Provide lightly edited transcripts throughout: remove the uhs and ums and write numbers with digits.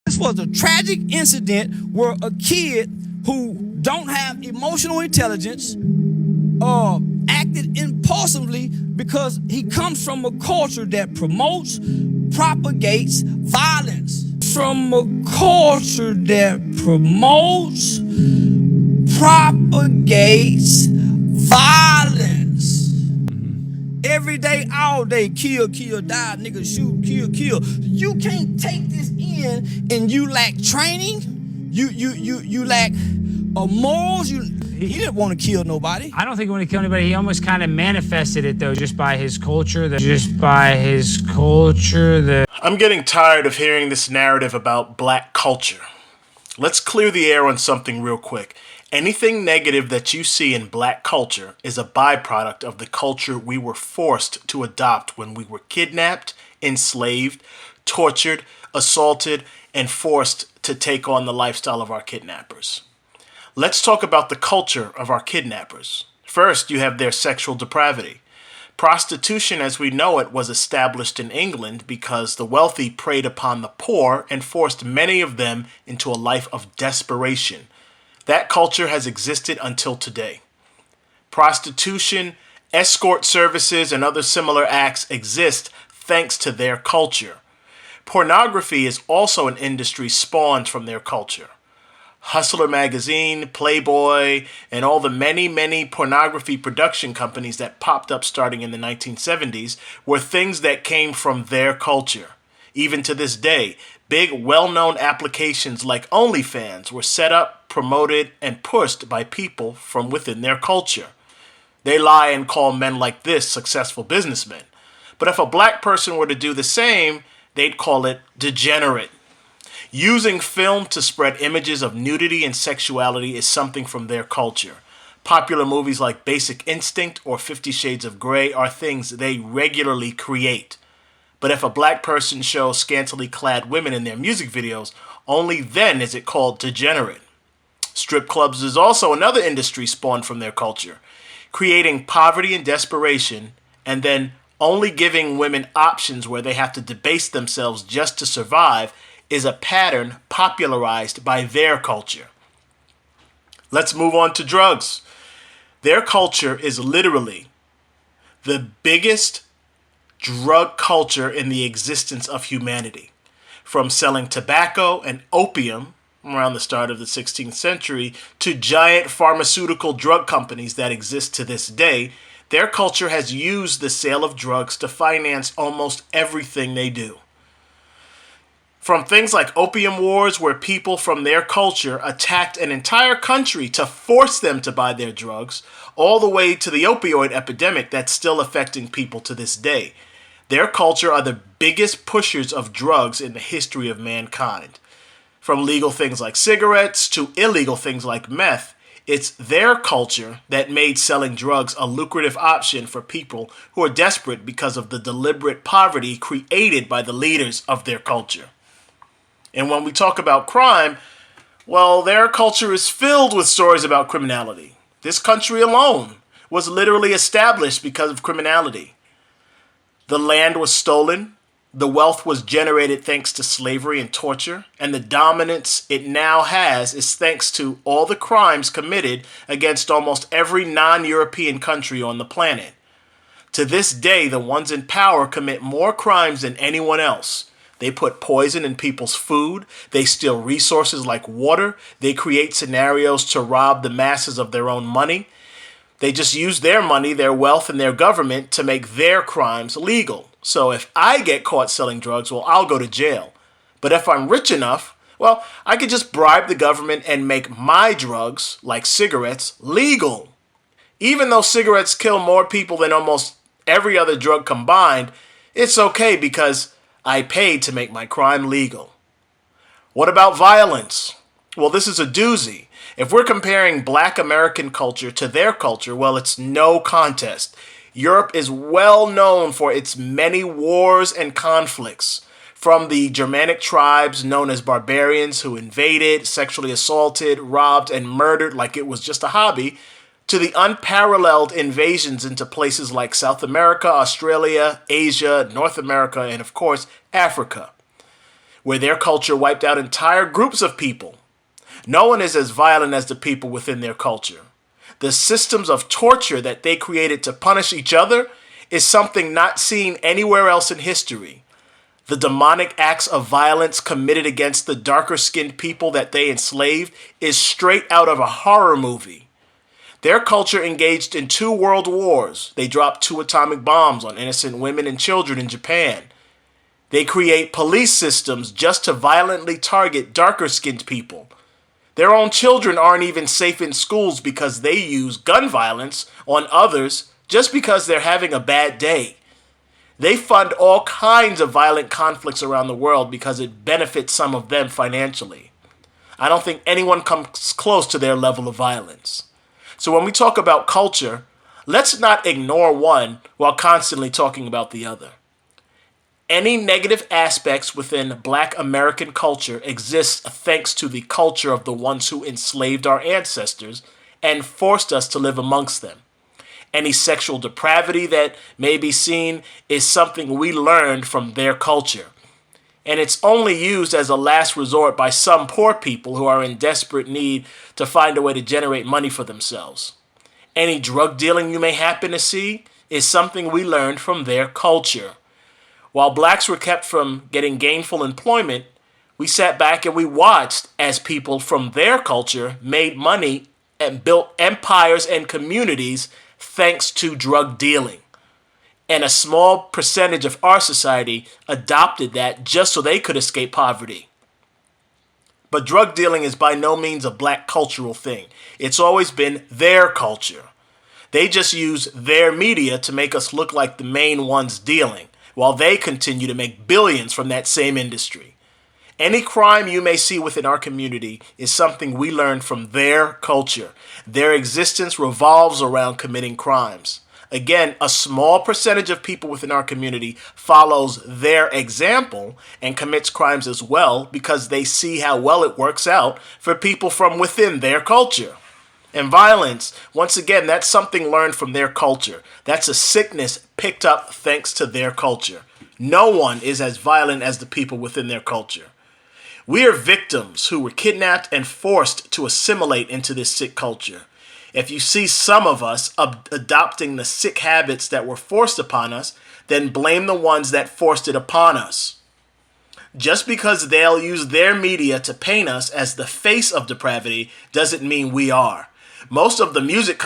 This was a tragic incident where a kid who don't have emotional intelligence acted impulsively because he comes from a culture that promotes, propagates violence. From a culture that promotes, propagates violence. Every day, all day, kill, kill, die, nigga, shoot, kill, kill. You can't take this in and you lack training. You lack morals. He didn't want to kill nobody. I don't think he wanted to kill anybody. He almost kind of manifested it, though, just by his culture. I'm getting tired of hearing this narrative about black culture. Let's clear the air on something real quick. Anything negative that you see in black culture is a byproduct of the culture we were forced to adopt when we were kidnapped, enslaved, tortured, assaulted, and forced to take on the lifestyle of our kidnappers. Let's talk about the culture of our kidnappers. First, you have their sexual depravity. Prostitution as we know it was established in England because the wealthy preyed upon the poor and forced many of them into a life of desperation. That culture has existed until today. Prostitution, escort services, and other similar acts exist thanks to their culture. Pornography is also an industry spawned from their culture. Hustler Magazine, Playboy, and all the many pornography production companies that popped up starting in the 1970s were things that came from their culture. Even to this day, big well-known applications like OnlyFans were set up, promoted, and pushed by people from within their culture. They lie and call men like this successful businessmen. But if a black person were to do the same, they'd call it degenerate. Using film to spread images of nudity and sexuality is something from their culture. Popular movies like Basic Instinct or 50 Shades of Grey are things they regularly create. But if a black person shows scantily clad women in their music videos, only then is it called degenerate. Strip clubs is also another industry spawned from their culture, creating poverty and desperation, and then only giving women options where they have to debase themselves just to survive is a pattern popularized by their culture. Let's move on to drugs. Their culture is literally the biggest drug culture in the existence of humanity. From selling tobacco and opium around the start of the 16th century to giant pharmaceutical drug companies that exist to this day, their culture has used the sale of drugs to finance almost everything they do. From things like opium wars, where people from their culture attacked an entire country to force them to buy their drugs, all the way to the opioid epidemic that's still affecting people to this day. Their culture are the biggest pushers of drugs in the history of mankind. From legal things like cigarettes to illegal things like meth, it's their culture that made selling drugs a lucrative option for people who are desperate because of the deliberate poverty created by the leaders of their culture. And when we talk about crime, well, their culture is filled with stories about criminality. This country alone was literally established because of criminality. The land was stolen, the wealth was generated thanks to slavery and torture, and the dominance it now has is thanks to all the crimes committed against almost every non-European country on the planet. To this day, the ones in power commit more crimes than anyone else. They put poison in people's food, they steal resources like water, they create scenarios to rob the masses of their own money. They just use their money, their wealth, and their government to make their crimes legal. So if I get caught selling drugs, well, I'll go to jail. But if I'm rich enough, well, I could just bribe the government and make my drugs, like cigarettes, legal. Even though cigarettes kill more people than almost every other drug combined, it's okay because I paid to make my crime legal. What about violence? Well, this is a doozy. If we're comparing black American culture to their culture, well, it's no contest. Europe is well known for its many wars and conflicts. From the Germanic tribes known as barbarians who invaded, sexually assaulted, robbed, and murdered like it was just a hobby, to the unparalleled invasions into places like South America, Australia, Asia, North America, and of course, Africa. where their culture wiped out entire groups of people. No one is as violent as the people within their culture. The systems of torture that they created to punish each other is something not seen anywhere else in history. The demonic acts of violence committed against the darker-skinned people that they enslaved is straight out of a horror movie. Their culture engaged in 2 world wars. They dropped 2 atomic bombs on innocent women and children in Japan. They create police systems just to violently target darker-skinned people. Their own children aren't even safe in schools because they use gun violence on others just because they're having a bad day. They fund all kinds of violent conflicts around the world because it benefits some of them financially. I don't think anyone comes close to their level of violence. So when we talk about culture, let's not ignore one while constantly talking about the other. Any negative aspects within Black American culture exist thanks to the culture of the ones who enslaved our ancestors and forced us to live amongst them. Any sexual depravity that may be seen is something we learned from their culture. And it's only used as a last resort by some poor people who are in desperate need to find a way to generate money for themselves. Any drug dealing you may happen to see is something we learned from their culture. While blacks were kept from getting gainful employment, we sat back and we watched as people from their culture made money and built empires and communities thanks to drug dealing. And a small percentage of our society adopted that just so they could escape poverty. But drug dealing is by no means a black cultural thing. It's always been their culture. They just use their media to make us look like the main ones dealing, while they continue to make billions from that same industry. Any crime you may see within our community is something we learned from their culture. Their existence revolves around committing crimes. Again, a small percentage of people within our community follows their example and commits crimes as well because they see how well it works out for people from within their culture. And violence, once again, that's something learned from their culture. That's a sickness picked up thanks to their culture. No one is as violent as the people within their culture. We are victims who were kidnapped and forced to assimilate into this sick culture. If you see some of us adopting the sick habits that were forced upon us, then blame the ones that forced it upon us. Just because they'll use their media to paint us as the face of depravity doesn't mean we are. Most of the music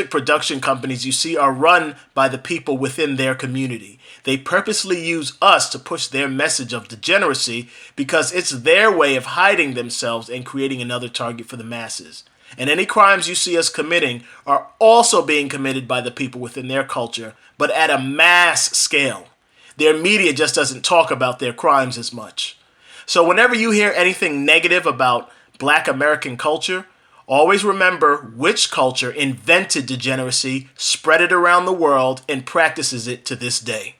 production companies you see are run by the people within their community. They purposely use us to push their message of degeneracy because it's their way of hiding themselves and creating another target for the masses. And any crimes you see us committing are also being committed by the people within their culture, but at a mass scale. Their media just doesn't talk about their crimes as much. So whenever you hear anything negative about Black American culture, always remember which culture invented degeneracy, spread it around the world, and practices it to this day.